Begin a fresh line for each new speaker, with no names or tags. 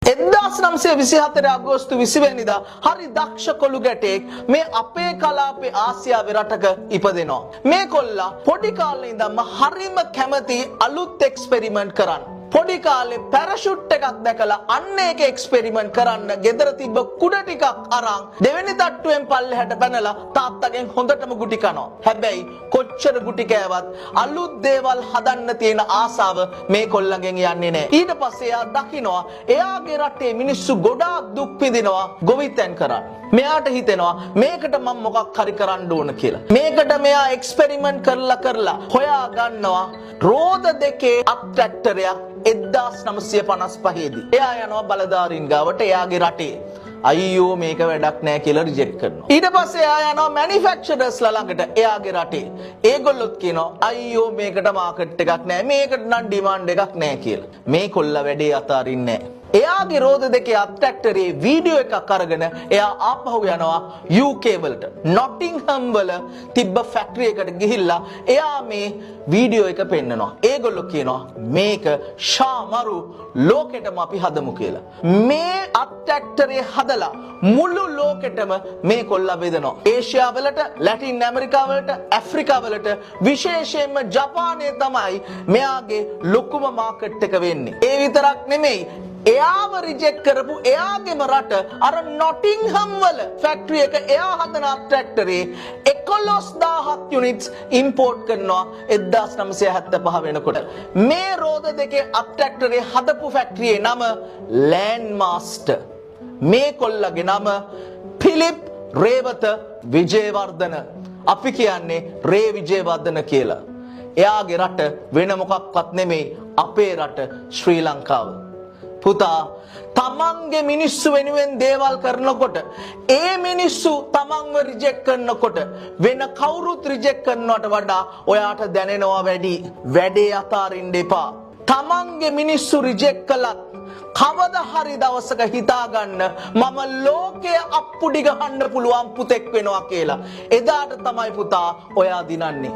1924 අගෝස්තු 20 වෙනිදා හරි දක්ෂ කොළු ගැටෙක් මේ අපේ කලාපේ ආසියාවේ රටක ඉපදෙනවා. මේ කොල්ලා පොඩි කාලේ ඉඳන්ම හරිම කැමති අලුත් එක්ස්පෙරිමන්ට් කරන්න. පොඩි කාලේ පැරෂුට් එකක් දැකලා අන්න ඒක එක්ස්පෙරිමන්ට් කරන්න ගෙදර තිබ්බ කුඩ ටිකක් අරන් දෙවෙනි තට්ටුවෙන් පල්ලෙහාට පැනලා තාත්තගෙන් හොඳටම ගුටි කනවා. හැබැයි කොච්චර ගුටි කෑවත් අලුත් දේවල් හදන්න තියෙන ආසාව මේ කොල්ලගෙන් යන්නේ නැහැ. ඊට පස්සේ එයා දකිනවා එයාගේ රටේ මිනිස්සු ගොඩාක් දුක් විඳිනවා ගොවිතැන් කරන්න. මෙයාට හිතෙනවා මේකට මම මොකක් හරි කරන්න ඕන කියලා. මේකට මෙයා එක්ස්පෙරිමන්ට් කරලා හොයා ගන්නවා රෝද දෙකේ අප්ට්‍රැක්ටරයක් 1955 දී. එයා යනවා බලධාරීන් ගාවට එයාගේ රටේ. අයියෝ මේක වැඩක් නෑ කියලා රිජෙක්ට් කරනවා. ඊට පස්සේ එයා යනවා මැනුෆැක්චරර්ස්ලා ළඟට එයාගේ රටේ. ඒගොල්ලොත් කියනවා අයියෝ මේකට මාකට් එකක් නෑ. මේකට නම් ඩිමාන්ඩ් එකක් නෑ කියලා. මේ කොල්ල වැඩේ අතාරින්නේ නෑ. එයාගේ රෝද දෙකේ අප්ට්‍රැක්ටරේ වීඩියෝ එකක් අරගෙන එයා ආපහු යනවා UK වලට. නොටින්හම් වල තිබ්බ ෆැක්ටරි එකට ගිහිල්ලා එයා මේ වීඩියෝ එක පෙන්නනවා. ඒගොල්ලෝ කියනවා මේක ශාමරු ලෝකෙටම අපි හදමු කියලා. මේ අප්ට්‍රැක්ටරේ හදලා මුළු ලෝකෙටම මේ කොල්ලා බෙදනවා. ඒෂියා වලට, ලැටින් ඇමරිකා වලට, ඇෆ්‍රිකා වලට, විශේෂයෙන්ම ජපානයේ තමයි මෙයාගේ ලොකුම මාකට් එක වෙන්නේ. ඒ විතරක් නෙමෙයි එයාව රිජෙක්ට් කරපු එයාගේම රට අර නොටින්හම් වල ෆැක්ටරි එක එයා හදන අප්ට්‍රැක්ටරේ 11000 යුනිට්ස් ඉම්පෝට් කරනවා 1975 වෙනකොට. මේ රෝද දෙකේ අප්ට්‍රැක්ටරේ හදපු ෆැක්ටරියේ නම ලෑන්ඩ්මාස්ටර්. මේ කොල්ලගේ නම ෆිලිප් රේවත විජේවර්ධන. අපි කියන්නේ රේ විජේවර්ධන කියලා. එයාගේ රට වෙන මොකක්වත් නෙමෙයි අපේ රට ශ්‍රී ලංකාව. පුතා තමන්ගේ මිනිස්සු වෙනුවෙන් දේවල් කරනකොට ඒ මිනිස්සු තමන්ව රිජෙක්ට් කරනකොට වෙන කවුරුත් රිජෙක්ට් කරනවට වඩා ඔයාට දැනෙනවා වැඩේ අතාරින්න එපා. තමන්ගේ මිනිස්සු රිජෙක්ට් කළත් කවදා හරි දවසක හිතාගන්න මම ලෝකයේ අප්පුඩි ගහන්න පුළුවන් පුතෙක් වෙනවා කියලා. එදාට තමයි පුතා ඔයා දිනන්නේ.